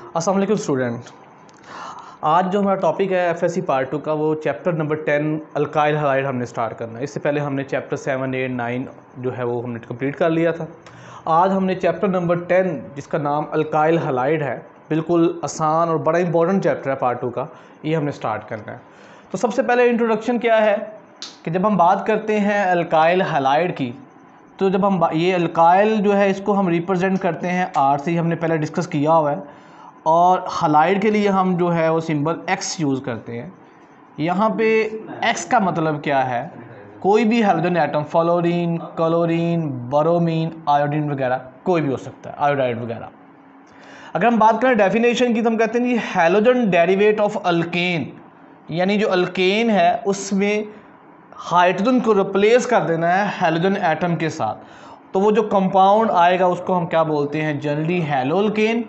अस्सलाम वालेकुम स्टूडेंट। आज जो हमारा टॉपिक है एफएससी पार्ट 2 का, वो चैप्टर नंबर 10 अल्काइल हलाइड हमने स्टार्ट करना है। इससे पहले हमने चैप्टर 7, 8, 9 जो है वो हमने कंप्लीट कर लिया था। आज हमने चैप्टर नंबर 10 जिसका नाम अल्काइल हलाइड है, बिल्कुल आसान और बड़ा इंपॉर्टेंट चैप्टर है पार्ट 2 का, ये हमने स्टार्ट करना है। तो सबसे पहले इंट्रोडक्शन क्या है कि जब हम बात करते हैं अल्काइल हलाइड की, तो जब हम ये अल्काइल जो है इसको हम रिप्रेजेंट करते हैं आर से, हमने पहले डिस्कस किया हुआ है। और हलाइड के लिए हम जो है वो सिंबल एक्स यूज़ करते हैं। यहाँ पे एक्स का मतलब क्या है, कोई भी hydrogen atom, fluorine, chlorine, bromine, iodine वगैरह कोई भी हो सकता है, आयोडाइड वगैरह। अगर हम बात करें डेफिनेशन की, तो हम कहते हैं कि हैलोजन डेरिवेट ऑफ अल्केन, यानी जो अल्केन है उसमें हाइड्रोजन को रिप्लेस कर देना है हैलोजन एटम के साथ। तो वो जो कंपाउंड आएगा उसको हम क्या बोलते हैं, जनरली हैलोल्केन,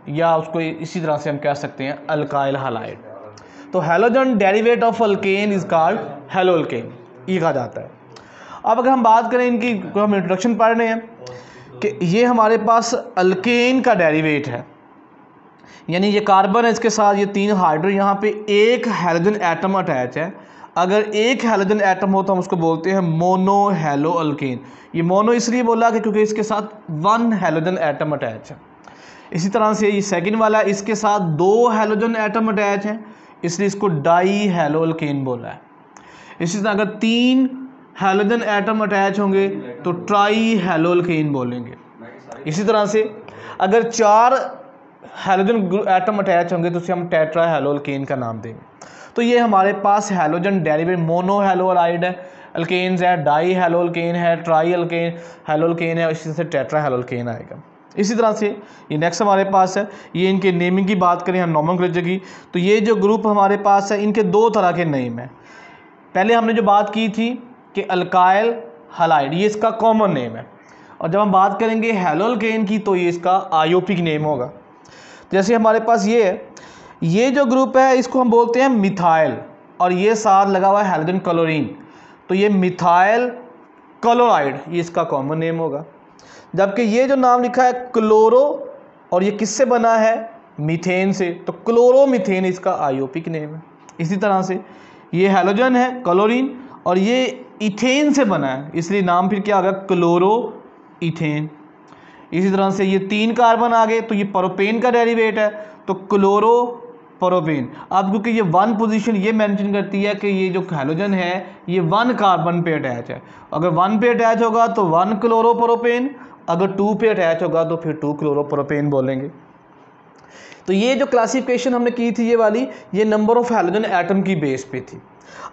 या उसको इसी तरह से हम कह सकते हैं अल्काइल हलाइड। तो halogen derivative of alkane is called haloalkane, ये कहा जाता है। अब अगर हम बात करें इनकी, हम इंट्रोडक्शन पढ़ रहे हैं कि ये हमारे पास अल्केन का डेरिवेट है, यानी ये कार्बन है, इसके साथ ये 3 हाइड्रोजन, यहाँ पे एक हैलोजन एटम अटैच है। अगर एक हैलोजन एटम हो तो हम उसको बोलते हैं मोनो हैलो अल्केन। ये मोनो इसलिए बोला कि क्योंकि इसके साथ 1 हैलोजन एटम अटैच है। इसी तरह से ये सेकंड वाला है, इसके साथ 2 हैलोजन एटम अटैच हैं, इसलिए इसको डाई हैलो अल्केन बोला है। इसी तरह अगर 3 हैलोजन एटम अटैच होंगे तो ट्राई हैलो अल्केन बोलेंगे। इसी तरह से अगर 4 हैलोजन एटम अटैच होंगे तो उसे हम टेट्रा हैलो अल्केन का नाम देंगे। तो ये हमारे पास halogen derivative mono halo halide है, अल्केन्स है, डाई हैलो अल्केन है, ट्राई अल्केन हैलो अल्केन है, इसी से टेट्रा हैलो अल्केन आएगा। इसी तरह से ये नेक्स्ट हमारे पास है, ये इनके नेमिंग की बात करें हम नोमेनक्लेचर की, तो ये जो ग्रुप हमारे पास है इनके 2 तरह के नेम है। पहले हमने जो बात की थी कि अल्काइल हलाइड, ये इसका कॉमन नेम है, और जब हम बात करेंगे हैलो अल्केन की तो ये इसका आयोपिक नेम होगा। जैसे हमारे पास ये है, ये जो ग्रुप है इसको हम बोलते हैं मिथाइल, और ये साथ लगा हुआ है हैलोजन क्लोरीन, तो ये मिथाइल क्लोराइड, ये इसका कॉमन नेम होगा। जबकि ये जो नाम लिखा है क्लोरो, और ये किससे बना है, मीथेन से, तो क्लोरोमीथेन इसका आयोपिक नेम है। इसी तरह से ये हैलोजन है क्लोरीन, और ये इथेन से बना है, इसलिए नाम फिर क्या होगा, क्लोरो इथेन। इसी तरह से ये 3 कार्बन आ गए, तो ये प्रोपेन का डेरिवेट है, तो क्लोरो प्रोपेन। अब क्योंकि ये 1 पोजीशन ये मेंशन करती है कि ये जो हैलोजन है ये 1 कार्बन पे अटैच है। अगर 1 पे अटैच होगा तो 1 क्लोरोप्रोपेन, अगर 2 पे अटैच होगा तो फिर 2 क्लोरोप्रोपेन बोलेंगे। तो ये जो क्लासिफिकेशन हमने की थी ये वाली, ये नंबर ऑफ हैलोजन एटम की बेस पे थी।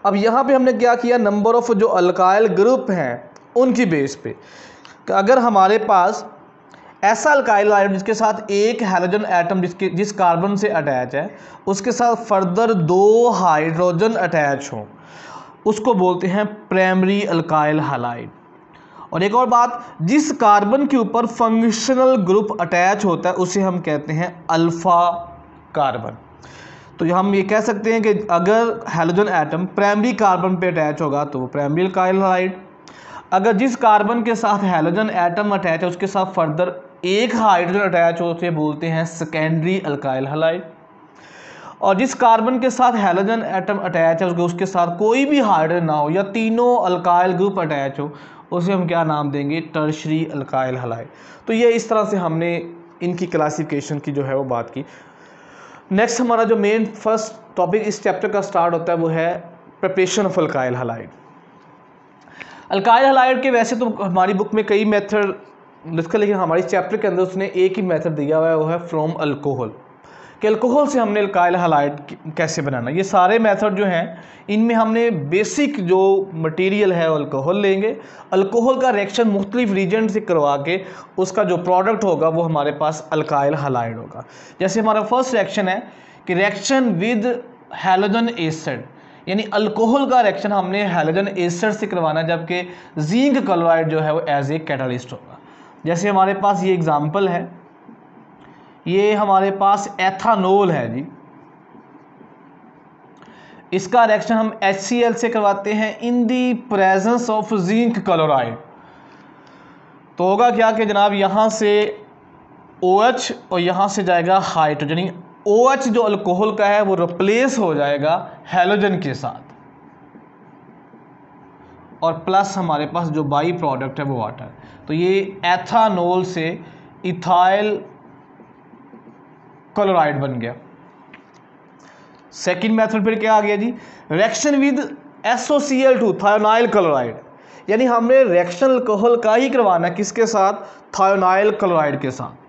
अब यहाँ पे हमने क्या किया, नंबर ऑफ जो अल्काइल ग्रुप हैं उनकी बेस पे। अगर हमारे पास ऐसा अल्काइल हलाइड जिसके साथ एक हैलोजन एटम जिस कार्बन से अटैच है उसके साथ फर्दर 2 हाइड्रोजन अटैच हों, उसको बोलते हैं प्राइमरी अल्काइल हलाइड। और एक और बात, जिस कार्बन के ऊपर फंक्शनल ग्रुप अटैच होता है उसे हम कहते हैं अल्फा कार्बन। तो हम ये कह सकते हैं कि अगर हैलोजन एटम प्राइमरी कार्बन पे अटैच होगा तो वो प्राइमरी अल्काइल हलाइड। अगर जिस कार्बन के साथ हैलोजन एटम अटैच है उसके साथ फर्दर एक हाइड्रोजन अटैच हो उसे बोलते हैं सेकेंडरी अल्काइल हलाइड। और जिस कार्बन के साथ हैलोजन एटम अटैच है उसके साथ कोई भी हाइड्रोजन ना हो या तीनों अल्काइल ग्रुप अटैच हो उसे हम क्या नाम देंगे, टर्शरी अल्काइल हलाइड। तो ये इस तरह से हमने इनकी क्लासिफिकेशन की जो है वो बात की। नेक्स्ट हमारा जो मेन फर्स्ट टॉपिक इस चैप्टर का स्टार्ट होता है वो है preparation of alkyl halide. Alkyl halide के वैसे तो हमारी बुक में कई मेथड लिखा, लेकिन हमारी चैप्टर के अंदर उसने एक ही मेथड दिया हुआ है, वो है फ्रॉम अल्कोहल, कि अल्कोहल से हमने अल्काइल हलाइड कैसे बनाना। ये सारे मेथड जो हैं इनमें हमने बेसिक जो मटेरियल है अल्कोहल लेंगे, अल्कोहल का रिएक्शन मुख्तलिफ रीजेंट से करवा के उसका जो प्रोडक्ट होगा वो हमारे पास अल्काइल हलाइड होगा। जैसे हमारा फर्स्ट रिएक्शन है कि रिएक्शन विद हैलोजन एसिड, यानी अल्कोहल का रिएक्शन हमने हैलोजन एसिड से करवाना, जबकि जिंक क्लोराइड जो है वो एज ए कैटालिस्ट होगा। जैसे हमारे पास ये एग्जांपल है, ये हमारे पास एथानोल है जी, इसका रिएक्शन हम HCl से करवाते हैं in the presence of zinc chloride. तो होगा क्या कि जनाब यहाँ से OH और यहाँ से जाएगा हाइड्रोजन, यानी OH जो अल्कोहल का है वो रिप्लेस हो जाएगा हैलोजन के साथ, और प्लस हमारे पास जो बाई प्रोडक्ट है वो वाटर। तो ये एथानॉल से इथाइल क्लोराइड बन गया। सेकंड मेथड फिर क्या आ गया जी, reaction with SOCl2 thionyl chloride, यानी हमने रिएक्शन अल्कोहल का ही करवाना है, किसके साथ, थायोनाइल क्लोराइड के साथ।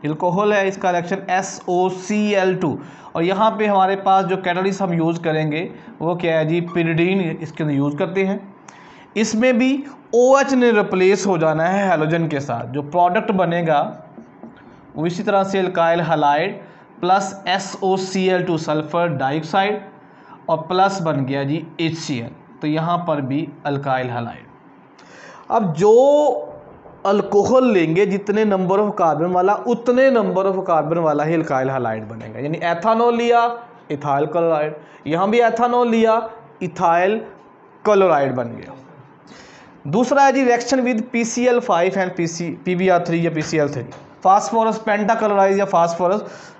अल्कोहल है, इसका रिएक्शन SOCl2, और यहाँ पे हमारे पास जो कैटलिस्ट हम यूज़ करेंगे वो क्या है जी, पिरिडीन इसके अंदर यूज़ करते हैं। इसमें भी OH ने रिप्लेस हो जाना है हैलोजन के साथ, जो प्रोडक्ट बनेगा वो इसी तरह से alkyl halide plus SOCl2 sulphur dioxide और प्लस बन गया जी HCl, तो यहाँ पर भी अल्काइल हैलाइड। अब जो अल्कोहल लेंगे जितने नंबर ऑफ कार्बन वाला उतने नंबर ऑफ कार्बन वाला ही अल्काइल हैलाइड बनेगा, यानी एथानॉल लिया इथाइल क्लोराइड, यहाँ भी एथानॉल लिया इथाइल क्लोराइड बन गया। दूसरा है जी reaction with PCl5 and PBr3 या PCl3, फास्फोरस पेंटाक्लोराइड या फास्फोरस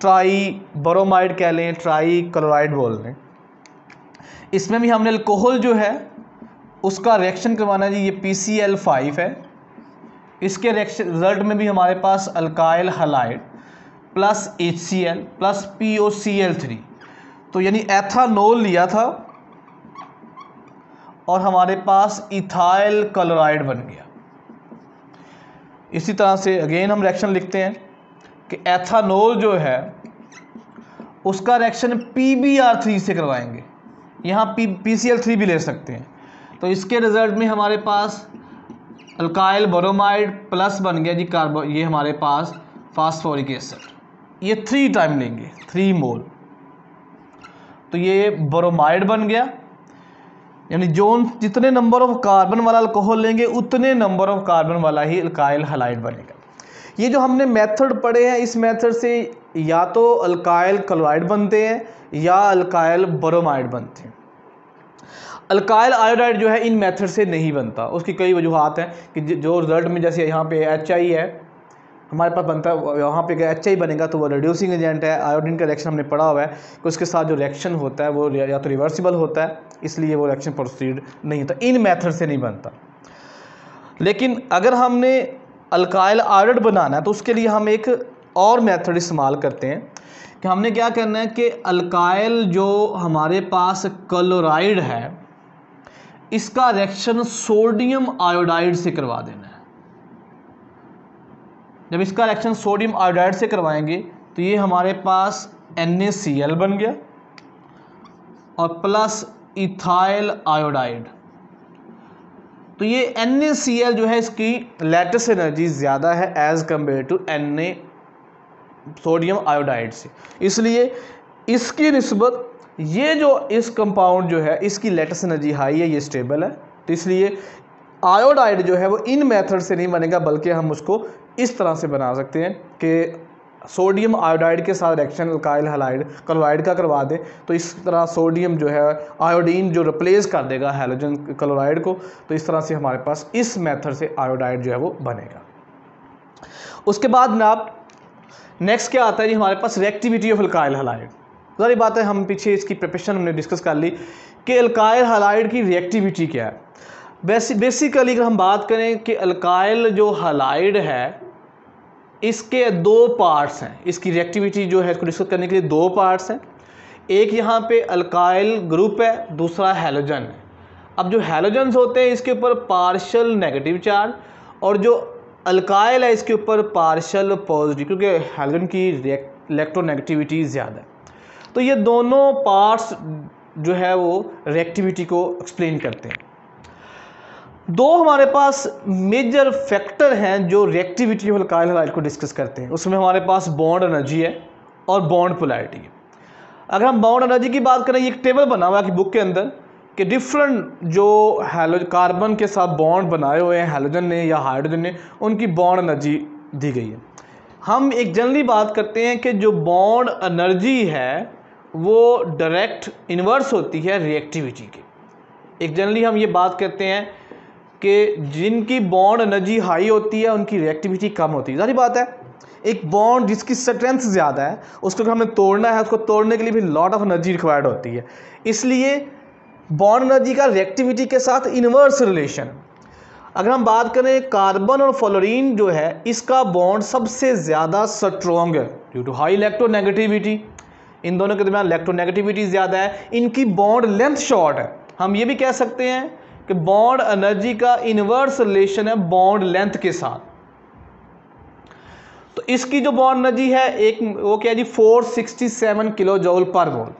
ट्राई ब्रोमाइड कह लें, ट्राई क्लोराइड बोल लें। इसमें भी हमने अल्कोहल जो है उसका रिएक्शन करवाना है जी, ये PCl5 है, इसके रिएक्शन रिजल्ट में भी हमारे पास alkyl halide plus HCl plus POCl3, तो यानी एथानॉल लिया था और हमारे पास इथाइल क्लोराइड बन गया। इसी तरह से अगेन हम रिएक्शन लिखते हैं कि एथानॉल जो है उसका रिएक्शन PBr3 से करवाएंगे, यहाँ PCl3 भी ले सकते हैं, तो इसके रिजल्ट में हमारे पास अल्काइल ब्रोमाइड प्लस बन गया जी कार्बन, ये हमारे पास फास्फोरिक एसिड, ये 3 टाइम लेंगे 3 मोल, तो ये ब्रोमाइड बन गया, यानी जो जितने नंबर ऑफ कार्बन वाला अल्कोहल लेंगे उतने नंबर ऑफ कार्बन वाला ही अल्काइल हैलाइड बनेगा। ये जो हमने मेथड पढ़े हैं, इस मेथड से या तो अल्काइल क्लोराइड बनते हैं या अल्काइल ब्रोमाइड बनते हैं। अल्काइल आयोडाइड जो है इन मेथड से नहीं बनता, उसकी कई वजूहत हैं कि जो रिजल्ट में जैसे यहाँ पे HI है हमारे पास बनता है, यहाँ पे HI बनेगा तो वो रिड्यूसिंग एजेंट है। आयोडीन का रिएक्शन हमने पढ़ा हुआ है कि उसके साथ जो रिएक्शन होता है वो या तो रिवर्सिबल होता है, इसलिए वो रिएक्शन प्रोसीड नहीं होता, इन मेथड से नहीं बनता। लेकिन अगर हमने अल्काइल आयोडाइड बनाना है तो उसके लिए हम एक और मेथड इस्तेमाल करते हैं कि हमने क्या करना है कि अल्काइल जो हमारे पास क्लोराइड है इसका रिएक्शन सोडियम आयोडाइड से करवा देना है। जब इसका रिएक्शन सोडियम आयोडाइड से करवाएंगे तो ये हमारे पास NaCl बन गया और प्लस इथाइल आयोडाइड, तो ये NaCl जो है इसकी लेटेस्ट एनर्जी ज़्यादा है as compare to Na sodium iodide से, इसलिए इसकी निस्बत ये जो इस कंपाउंड जो है इसकी लेटेस्ट एनर्जी हाई है, ये स्टेबल है, तो इसलिए आयोडाइड जो है वो इन मेथड से नहीं बनेगा बल्कि हम उसको इस तरह से बना सकते हैं कि सोडियम आयोडाइड के साथ रिएक्शन अल्काइल हैलाइड क्लोराइड का करवा दें, तो इस तरह सोडियम जो है आयोडीन जो रिप्लेस कर देगा हैलोजन क्लोराइड को, तो इस तरह से हमारे पास इस मेथड से आयोडाइड जो है वो बनेगा। उसके बाद जनाब नेक्स्ट क्या आता है जी, हमारे पास रिएक्टिविटी ऑफ अल्काइल हैलाइड। सारी बातें हम पीछे इसकी प्रिपरेशन हमने डिस्कस कर ली कि अल्काइल हैलाइड की रिएक्टिविटी क्या है। बेसिकली अगर हम बात करें कि अल्काइल जो हैलाइड है इसके 2 पार्ट्स हैं, इसकी रिएक्टिविटी जो है इसको डिस्कस करने के लिए 2 पार्ट्स हैं। एक यहाँ पे अल्काइल ग्रुप है, दूसरा हैलोजन है। अब जो हैलोजन्स होते हैं इसके ऊपर पार्शियल नेगेटिव चार्ज और जो अल्काइल है इसके ऊपर पार्शियल पॉजिटिव, क्योंकि हैलोजन की इलेक्ट्रोनेगेटिविटी ज़्यादा है। तो ये दोनों पार्ट्स जो है वो रिएक्टिविटी को एक्सप्लेन करते हैं। 2 हमारे पास मेजर फैक्टर हैं जो रिएक्टिविटी ऑफ अल्काइल हैलाइड को डिस्कस करते हैं, उसमें हमारे पास बॉन्ड एनर्जी है और बॉन्ड पोलैरिटी है। अगर हम बॉन्ड एनर्जी की बात करें, ये एक टेबल बना हुआ है कि बुक के अंदर कि डिफरेंट जो कार्बन के साथ बॉन्ड बनाए हुए हैं हैलोजन ने या हाइड्रोजन ने, उनकी बॉन्ड एनर्जी दी गई है। हम एक जनरली बात करते हैं कि जो बॉन्ड एनर्जी है वो डायरेक्ट इन्वर्स होती है रिएक्टिविटी के। एक जनरली हम ये बात करते हैं कि जिनकी बॉन्ड एनर्जी हाई होती है उनकी रिएक्टिविटी कम होती है। सारी बात है, एक बॉन्ड जिसकी स्ट्रेंथ ज़्यादा है उसको अगर हमने तोड़ना है, उसको तोड़ने के लिए भी लॉट ऑफ एनर्जी रिक्वायर्ड होती है। इसलिए बॉन्ड एनर्जी का रिएक्टिविटी के साथ इन्वर्स रिलेशन। अगर हम बात करें कार्बन और फ्लोरीन जो है, इसका बॉन्ड सबसे ज़्यादा स्ट्रॉन्ग है ड्यू टू हाई इलेक्ट्रोनेगेटिविटी। इन दोनों के दरमियान इलेक्ट्रोनेगेटिविटी ज़्यादा है, इनकी बॉन्ड लेंथ शॉर्ट है। हम ये भी कह सकते हैं कि बॉन्ड एनर्जी का इन्वर्स रिलेशन है बॉन्ड लेंथ के साथ। तो इसकी जो बॉन्ड एनर्जी है एक वो क्या जी 467 किलो जूल पर मोल।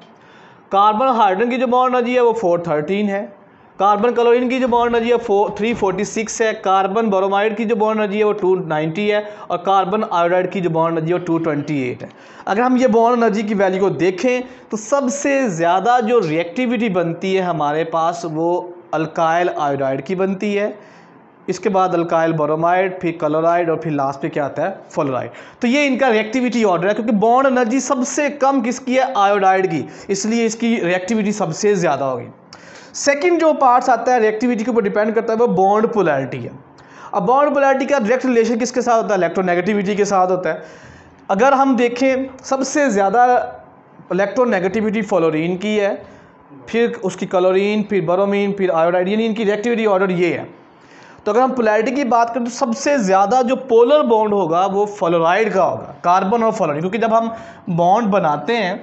कार्बन हाइड्रोजन की जो बॉन्ड एनर्जी है वो 413 है। कार्बन क्लोरीन की जो बॉन्ड एनर्जी है 346 है। कार्बन ब्रोमाइड की जो बॉन्ड एनर्जी है वो 290 है और कार्बन आयोडाइड की जो बॉन्ड एनर्जी है वो 228 है। अगर हम ये बॉन्ड एनर्जी की वैल्यू को देखें तो सबसे ज़्यादा जो रिएक्टिविटी बनती है हमारे पास वो अल्काइल आयोडाइड की बनती है, इसके बाद अल्काइल ब्रोमाइड, फिर क्लोराइड और फिर लास्ट पे क्या आता है फ्लोराइड। तो ये इनका रिएक्टिविटी ऑर्डर है, क्योंकि बॉन्ड एनर्जी सबसे कम किसकी है आयोडाइड की, इसलिए इसकी रिएक्टिविटी सबसे ज़्यादा होगी। सेकंड जो पार्ट्स आता है रिएक्टिविटी के ऊपर डिपेंड करता है वो बॉन्ड पोलैरिटी है। अब बॉन्ड पोलैरिटी का डायरेक्ट रिलेशन किसके साथ होता है, इलेक्ट्रोनेगेटिविटी के साथ होता है। अगर हम देखें सबसे ज़्यादा इलेक्ट्रोनेगेटिविटी फ्लोरीन की है, फिर उसकी क्लोरीन, फिर ब्रोमीन, फिर आयोडाइड, यानी इनकी रिएक्टिविटी ऑर्डर ये है। तो अगर हम पोलैरिटी की बात करें तो सबसे ज़्यादा जो पोलर बॉन्ड होगा वो फ्लोराइड का होगा, कार्बन और फ्लोरीन। क्योंकि जब हम बॉन्ड बनाते हैं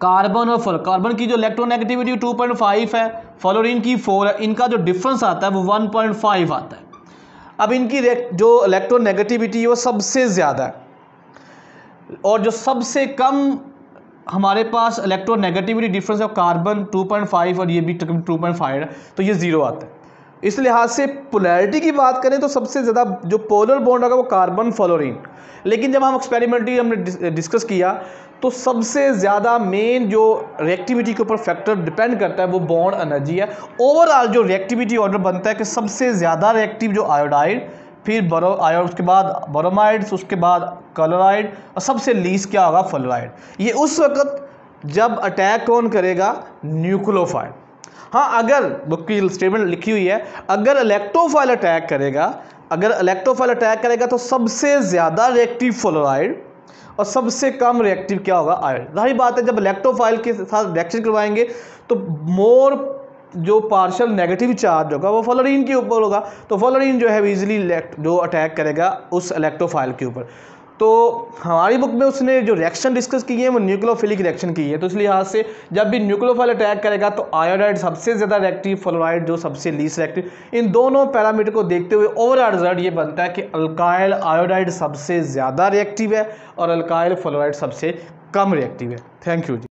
कार्बन और कार्बन की जो इलेक्ट्रोनेगेटिविटी 2.5 है, फ्लोरीन की 4 है, इनका जो डिफरेंस आता है वो 1.5 आता है। अब इनकी जो इलेक्ट्रोनेगेटिविटी है वो सबसे ज़्यादा है और जो सबसे कम हमारे पास इलेक्ट्रोनेगेटिविटी डिफरेंस है कार्बन 2.5 और ये भी 2.5 है, तो ये 0 आता है। इस लिहाज से पोलैरिटी की बात करें तो सबसे ज़्यादा जो पोलर बॉन्ड होगा वो कार्बन फ्लोरीन। लेकिन जब हम एक्सपेरिमेंटली हमने डिस्कस किया तो सबसे ज़्यादा मेन जो रिएक्टिविटी के ऊपर फैक्टर डिपेंड करता है वो बॉन्ड एनर्जी है। ओवरऑल जो रिएक्टिविटी ऑर्डर बनता है कि सबसे ज़्यादा रिएक्टिव जो आयोडाइड, फिर उसके बाद ब्रोमाइड्स, उसके बाद क्लोराइड और सबसे लीस्ट क्या होगा फ्लोराइड। ये उस वक्त जब अटैक कौन करेगा, न्यूक्लियोफाइल। हाँ, अगर बुक की स्टेटमेंट लिखी हुई है अगर इलेक्ट्रोफाइल अटैक करेगा तो सबसे ज़्यादा रिएक्टिव फ्लोराइड और सबसे कम रिएक्टिव क्या होगा आयोडाइड। जाहिर बात है जब इलेक्ट्रोफाइल के साथ रिएक्शन करवाएंगे तो मोर जो पार्शियल नेगेटिव चार्ज होगा वो फ्लोरीन के ऊपर होगा, तो फ्लोरीन जो है इजीली जो अटैक करेगा उस इलेक्ट्रोफाइल के ऊपर। तो हमारी बुक में उसने जो रिएक्शन डिस्कस की है वो न्यूक्लियोफिलिक रिएक्शन की है। तो इसलिए यहाँ से जब भी न्यूक्लियोफाइल अटैक करेगा तो आयोडाइड सबसे ज़्यादा रिएक्टिव, फ्लोराइड जो सबसे लीस्ट रिएक्टिव। इन दोनों पैरामीटर को देखते हुए ओवरऑल रिजल्ट ये बनता है कि अल्काइल आयोडाइड सबसे ज़्यादा रिएक्टिव है और अल्काइल फ्लोराइड सबसे कम रिएक्टिव है। Thank you ji.